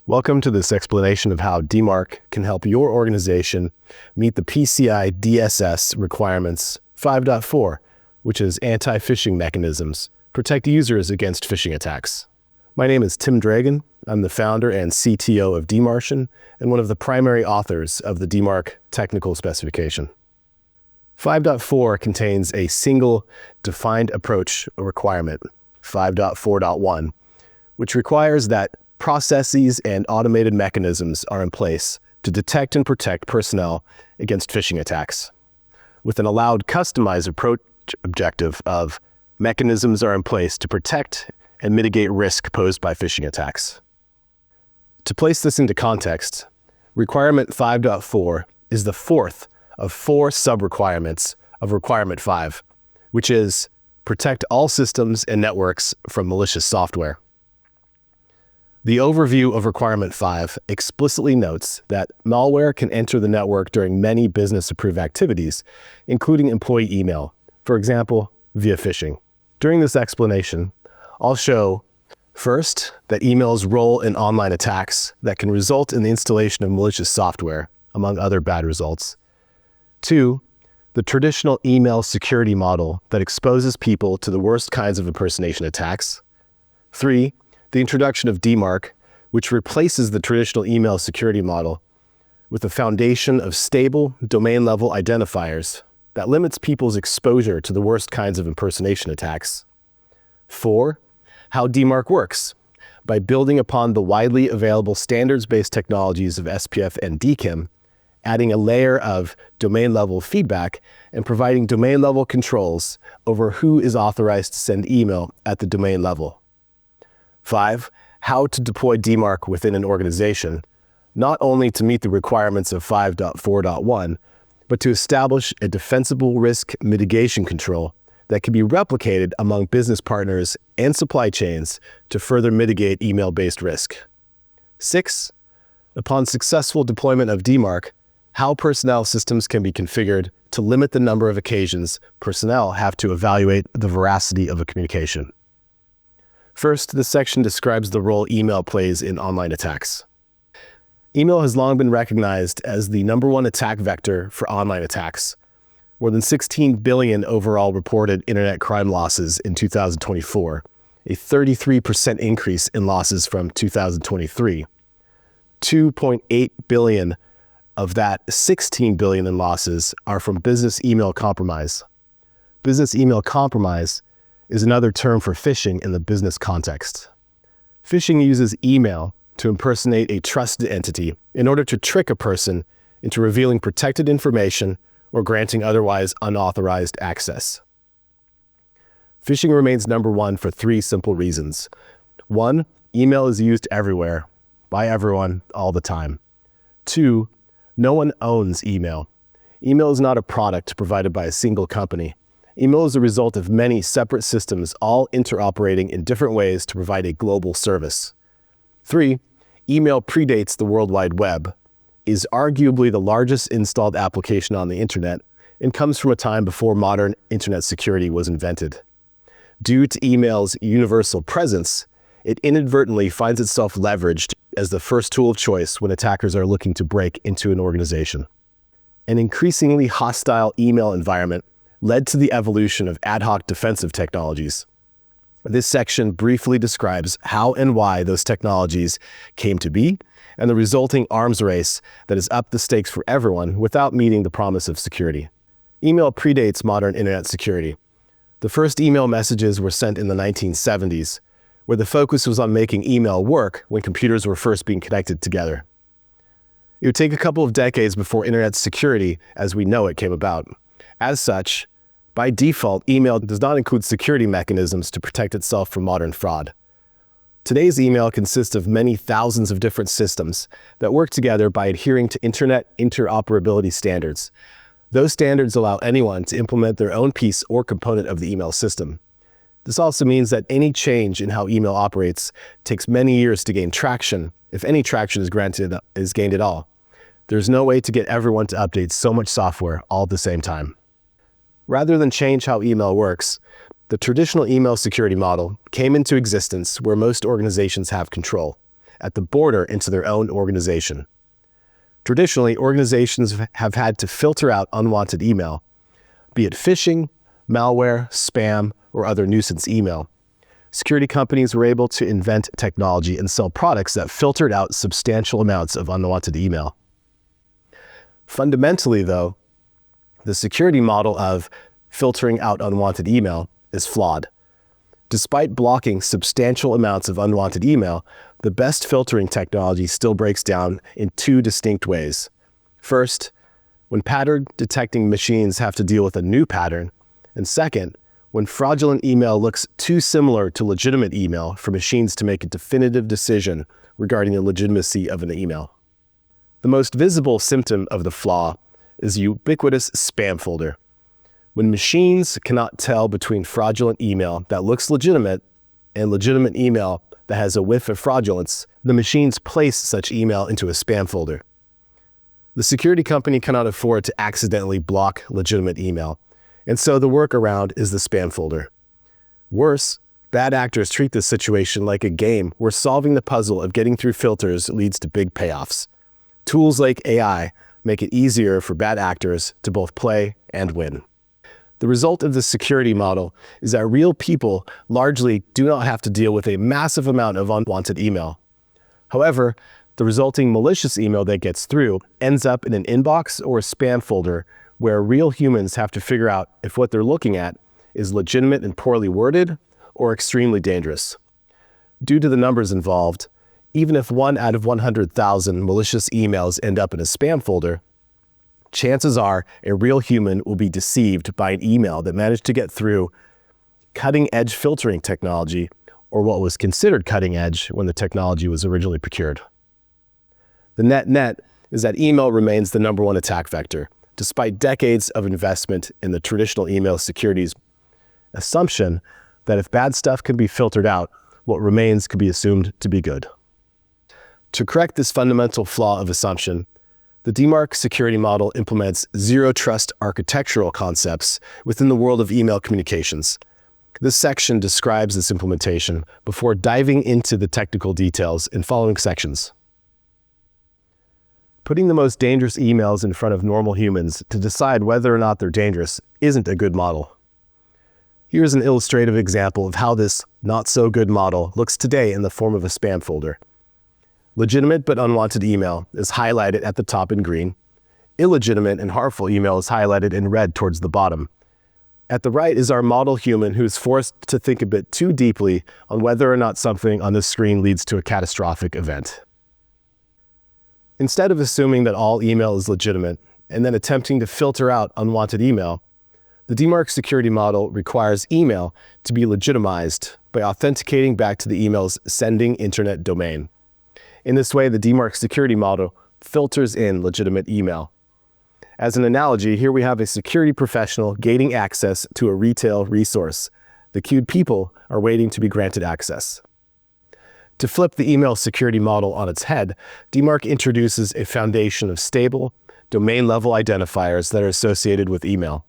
Welcome to this explanation of how DMARC can help your organization meet the PCI DSS requirements 5.4, which is anti-phishing mechanisms, protect users against phishing attacks. My name is Tim Draegan. I'm the founder and CTO of DMARcian and one of the primary authors of the DMARC technical specification. 5.4 contains a single defined approach requirement, 5.4.1, which requires that processes and automated mechanisms are in place to detect and protect personnel against phishing attacks, with an allowed customized approach objective of mechanisms are in place to protect and mitigate risk posed by phishing attacks. To place this into context, requirement 5.4 is the fourth of four sub-requirements of requirement 5, which is protect all systems and networks from malicious software. The overview of requirement 5 explicitly notes that malware can enter the network during many business-approved activities, including employee email, for example, via phishing. During this explanation, I'll show, first, that emails roll in online attacks that can result in the installation of malicious software, among other bad results. 2, the traditional email security model that exposes people to the worst kinds of impersonation attacks. 3, the introduction of DMARC, which replaces the traditional email security model with a foundation of stable domain-level identifiers that limits people's exposure to the worst kinds of impersonation attacks. 4, how DMARC works, by building upon the widely available standards-based technologies of SPF and DKIM, adding a layer of domain-level feedback and providing domain-level controls over who is authorized to send email at the domain level. 5, how to deploy DMARC within an organization, not only to meet the requirements of 5.4.1, but to establish a defensible risk mitigation control that can be replicated among business partners and supply chains to further mitigate email-based risk. 6, upon successful deployment of DMARC, how personnel systems can be configured to limit the number of occasions personnel have to evaluate the veracity of a communication. First, this section describes the role email plays in online attacks. Email has long been recognized as the #1 attack vector for online attacks. More than 16 billion overall reported internet crime losses in 2024, a 33% increase in losses from 2023. 2.8 billion of that 16 billion in losses are from business email compromise. Business email compromise is another term for phishing in the business context. Phishing uses email to impersonate a trusted entity in order to trick a person into revealing protected information or granting otherwise unauthorized access. Phishing remains #1 for 3 simple reasons. 1, email is used everywhere, by everyone, all the time. 2, no one owns email. Email is not a product provided by a single company. Email is a result of many separate systems all interoperating in different ways to provide a global service. 3, email predates the World Wide Web, is arguably the largest installed application on the internet, and comes from a time before modern internet security was invented. Due to email's universal presence, it inadvertently finds itself leveraged as the first tool of choice when attackers are looking to break into an organization. An increasingly hostile email environment led to the evolution of ad hoc defensive technologies. This section briefly describes how and why those technologies came to be and the resulting arms race that has upped the stakes for everyone without meeting the promise of security. Email predates modern internet security. The first email messages were sent in the 1970s, where the focus was on making email work when computers were first being connected together. It would take a couple of decades before internet security as we know it came about. As such, by default, email does not include security mechanisms to protect itself from modern fraud. Today's email consists of many thousands of different systems that work together by adhering to internet interoperability standards. Those standards allow anyone to implement their own piece or component of the email system. This also means that any change in how email operates takes many years to gain traction, if any traction is gained at all. There's no way to get everyone to update so much software all at the same time. Rather than change how email works, the traditional email security model came into existence where most organizations have control, at the border into their own organization. Traditionally, organizations have had to filter out unwanted email, be it phishing, malware, spam, or other nuisance email. Security companies were able to invent technology and sell products that filtered out substantial amounts of unwanted email. Fundamentally, though, the security model of filtering out unwanted email is flawed. Despite blocking substantial amounts of unwanted email, the best filtering technology still breaks down in two distinct ways. First, when pattern detecting machines have to deal with a new pattern, and second, when fraudulent email looks too similar to legitimate email for machines to make a definitive decision regarding the legitimacy of an email. The most visible symptom of the flaw is the ubiquitous spam folder. When machines cannot tell between fraudulent email that looks legitimate and legitimate email that has a whiff of fraudulence, the machines place such email into a spam folder. The security company cannot afford to accidentally block legitimate email, and so the workaround is the spam folder. Worse, bad actors treat this situation like a game where solving the puzzle of getting through filters leads to big payoffs. Tools like AI make it easier for bad actors to both play and win. The result of this security model is that real people largely do not have to deal with a massive amount of unwanted email. However, the resulting malicious email that gets through ends up in an inbox or a spam folder where real humans have to figure out if what they're looking at is legitimate and poorly worded or extremely dangerous. Due to the numbers involved, even if 1 out of 100,000 malicious emails end up in a spam folder, chances are a real human will be deceived by an email that managed to get through cutting-edge filtering technology, or what was considered cutting-edge when the technology was originally procured. The net is that email remains the number one attack vector, despite decades of investment in the traditional email security's assumption that if bad stuff can be filtered out, what remains could be assumed to be good. To correct this fundamental flaw of assumption, the DMARC security model implements zero-trust architectural concepts within the world of email communications. This section describes this implementation before diving into the technical details in following sections. Putting the most dangerous emails in front of normal humans to decide whether or not they're dangerous isn't a good model. Here's an illustrative example of how this not-so-good model looks today in the form of a spam folder. Legitimate but unwanted email is highlighted at the top in green. Illegitimate and harmful email is highlighted in red towards the bottom. At the right is our model human who is forced to think a bit too deeply on whether or not something on this screen leads to a catastrophic event. Instead of assuming that all email is legitimate and then attempting to filter out unwanted email, the DMARC security model requires email to be legitimized by authenticating back to the email's sending internet domain. In this way, the DMARC security model filters in legitimate email. As an analogy, here we have a security professional gaining access to a retail resource. The queued people are waiting to be granted access. To flip the email security model on its head, DMARC introduces a foundation of stable, domain-level identifiers that are associated with email.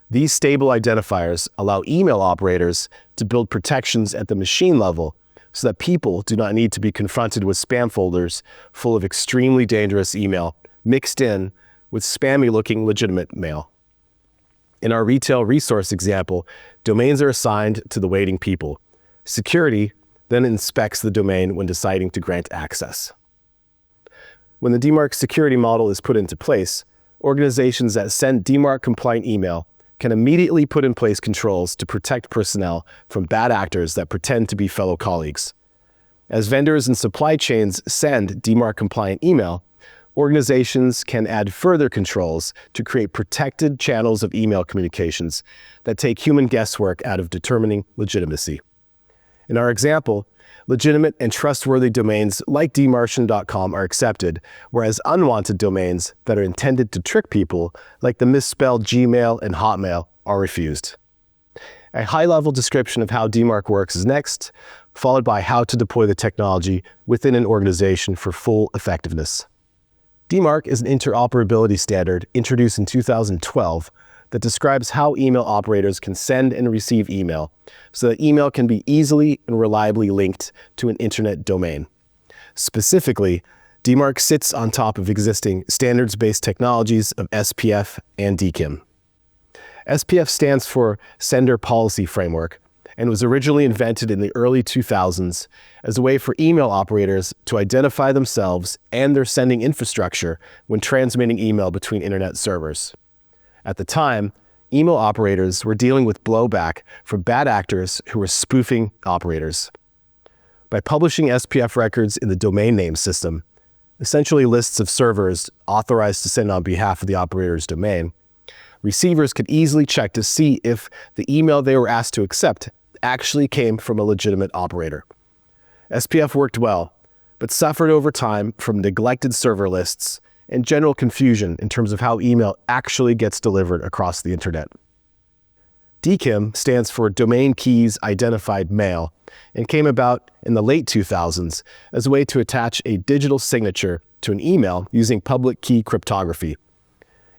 These stable identifiers allow email operators to build protections at the machine level so that people do not need to be confronted with spam folders full of extremely dangerous email mixed in with spammy-looking legitimate mail. In our retail resource example, domains are assigned to the waiting people. Security then inspects the domain when deciding to grant access. When the DMARC security model is put into place, organizations that send DMARC-compliant email can immediately put in place controls to protect personnel from bad actors that pretend to be fellow colleagues. As vendors and supply chains send DMARC-compliant email, organizations can add further controls to create protected channels of email communications that take human guesswork out of determining legitimacy. In our example, legitimate and trustworthy domains like dmarcian.com are accepted, whereas unwanted domains that are intended to trick people, like the misspelled Gmail and Hotmail, are refused. A high-level description of how DMARC works is next, followed by how to deploy the technology within an organization for full effectiveness. DMARC is an interoperability standard introduced in 2012 that describes how email operators can send and receive email so that email can be easily and reliably linked to an internet domain. Specifically, DMARC sits on top of existing standards-based technologies of SPF and DKIM. SPF stands for Sender Policy Framework and was originally invented in the early 2000s as a way for email operators to identify themselves and their sending infrastructure when transmitting email between internet servers. At the time, email operators were dealing with blowback from bad actors who were spoofing operators. By publishing SPF records in the domain name system, essentially lists of servers authorized to send on behalf of the operator's domain, receivers could easily check to see if the email they were asked to accept actually came from a legitimate operator. SPF worked well, but suffered over time from neglected server lists and general confusion in terms of how email actually gets delivered across the internet. DKIM stands for Domain Keys Identified Mail and came about in the late 2000s as a way to attach a digital signature to an email using public key cryptography.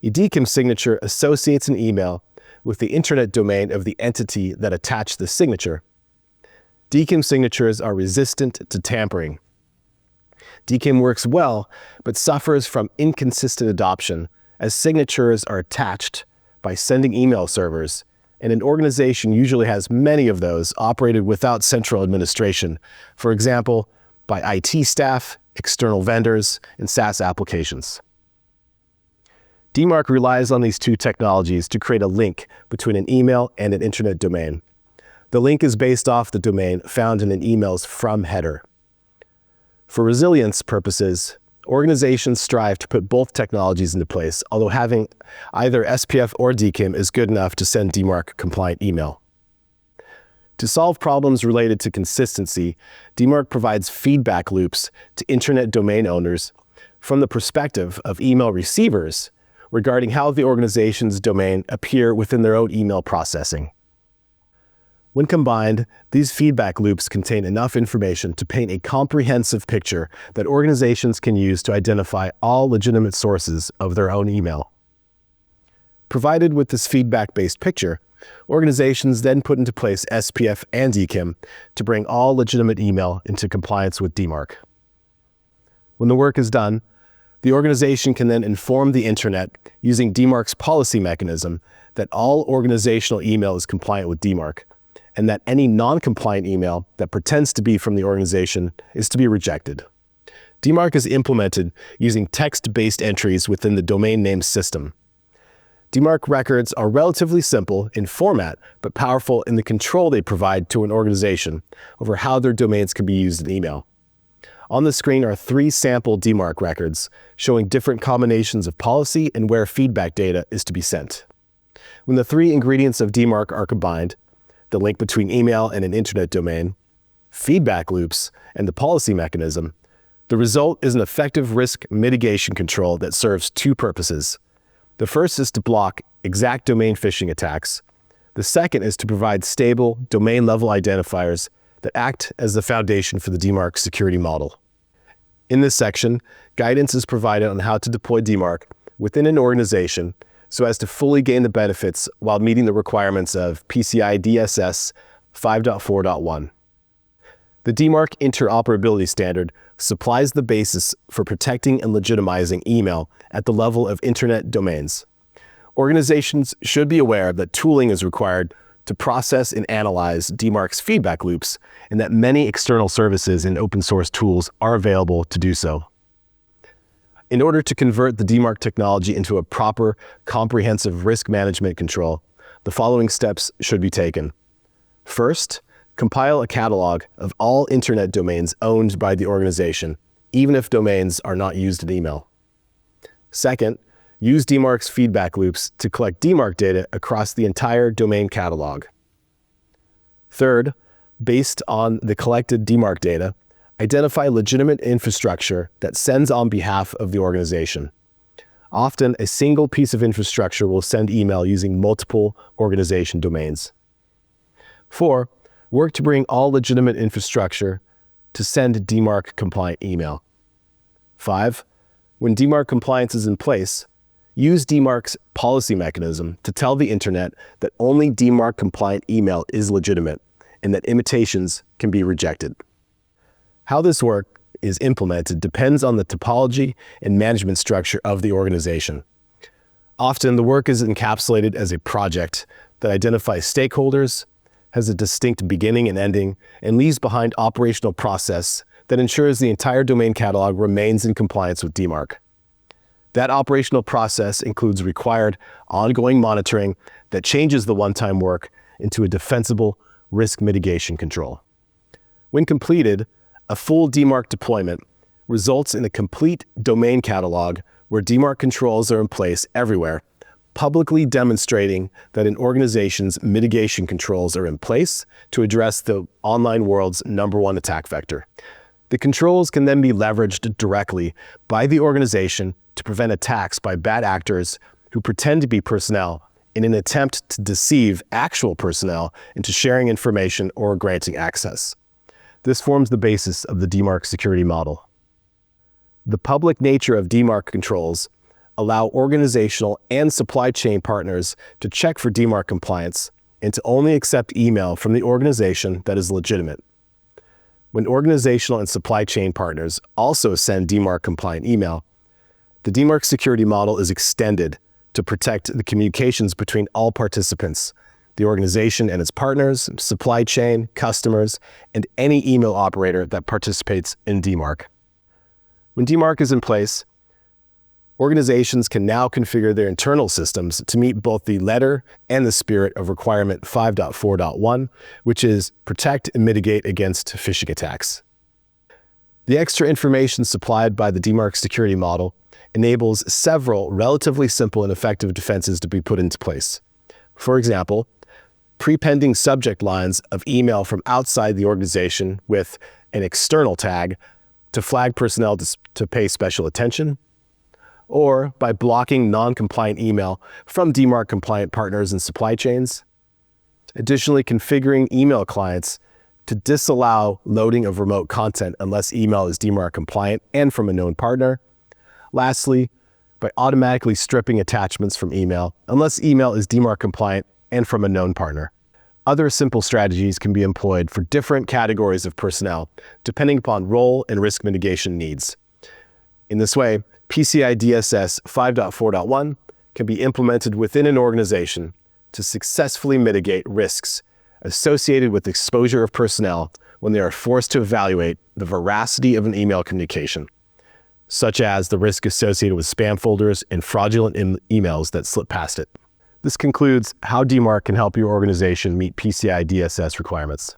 A DKIM signature associates an email with the internet domain of the entity that attached the signature. DKIM signatures are resistant to tampering. DKIM works well, but suffers from inconsistent adoption as signatures are attached by sending email servers, and an organization usually has many of those operated without central administration, for example, by IT staff, external vendors, and SaaS applications. DMARC relies on these two technologies to create a link between an email and an internet domain. The link is based off the domain found in an email's from header. For resilience purposes, organizations strive to put both technologies into place, although having either SPF or DKIM is good enough to send DMARC-compliant email. To solve problems related to consistency, DMARC provides feedback loops to internet domain owners from the perspective of email receivers regarding how the organization's domain appear within their own email processing. When combined, these feedback loops contain enough information to paint a comprehensive picture that organizations can use to identify all legitimate sources of their own email. Provided with this feedback-based picture, organizations then put into place SPF and DKIM to bring all legitimate email into compliance with DMARC. When the work is done, the organization can then inform the internet using DMARC's policy mechanism that all organizational email is compliant with DMARC, and that any non-compliant email that pretends to be from the organization is to be rejected. DMARC is implemented using text-based entries within the domain name system. DMARC records are relatively simple in format, but powerful in the control they provide to an organization over how their domains can be used in email. On the screen are 3 sample DMARC records showing different combinations of policy and where feedback data is to be sent. When the 3 ingredients of DMARC are combined, the link between email and an internet domain, feedback loops, and the policy mechanism, the result is an effective risk mitigation control that serves 2 purposes. The first is to block exact domain phishing attacks. The second is to provide stable domain-level identifiers that act as the foundation for the DMARC security model. In this section, guidance is provided on how to deploy DMARC within an organization so as to fully gain the benefits while meeting the requirements of PCI DSS 5.4.1. The DMARC interoperability standard supplies the basis for protecting and legitimizing email at the level of internet domains. Organizations should be aware that tooling is required to process and analyze DMARC's feedback loops, and that many external services and open source tools are available to do so. In order to convert the DMARC technology into a proper, comprehensive risk management control, the following steps should be taken. First, compile a catalog of all internet domains owned by the organization, even if domains are not used in email. Second, use DMARC's feedback loops to collect DMARC data across the entire domain catalog. Third, based on the collected DMARC data, identify legitimate infrastructure that sends on behalf of the organization. Often, a single piece of infrastructure will send email using multiple organization domains. 4, work to bring all legitimate infrastructure to send DMARC-compliant email. 5, when DMARC compliance is in place, use DMARC's policy mechanism to tell the internet that only DMARC-compliant email is legitimate and that imitations can be rejected. How this works is implemented depends on the topology and management structure of the organization. Often, the work is encapsulated as a project that identifies stakeholders, has a distinct beginning and ending, and leaves behind operational process that ensures the entire domain catalog remains in compliance with DMARC. That operational process includes required ongoing monitoring that changes the one-time work into a defensible risk mitigation control. When completed, a full DMARC deployment results in a complete domain catalog where DMARC controls are in place everywhere, publicly demonstrating that an organization's mitigation controls are in place to address the online world's #1 attack vector. The controls can then be leveraged directly by the organization to prevent attacks by bad actors who pretend to be personnel in an attempt to deceive actual personnel into sharing information or granting access. This forms the basis of the DMARC security model. The public nature of DMARC controls allow organizational and supply chain partners to check for DMARC compliance and to only accept email from the organization that is legitimate. When organizational and supply chain partners also send DMARC compliant email, the DMARC security model is extended to protect the communications between all participants, the organization and its partners, supply chain, customers, and any email operator that participates in DMARC. When DMARC is in place, organizations can now configure their internal systems to meet both the letter and the spirit of requirement 5.4.1, which is protect and mitigate against phishing attacks. The extra information supplied by the DMARC security model enables several relatively simple and effective defenses to be put into place. For example, prepending subject lines of email from outside the organization with an external tag to flag personnel to pay special attention, or by blocking non-compliant email from DMARC compliant partners and supply chains. Additionally, configuring email clients to disallow loading of remote content unless email is DMARC compliant and from a known partner. Lastly, by automatically stripping attachments from email unless email is DMARC compliant and from a known partner. Other simple strategies can be employed for different categories of personnel, depending upon role and risk mitigation needs. In this way, PCI DSS 5.4.1 can be implemented within an organization to successfully mitigate risks associated with exposure of personnel when they are forced to evaluate the veracity of an email communication, such as the risk associated with spam folders and fraudulent emails that slip past it. This concludes how DMARC can help your organization meet PCI DSS requirements.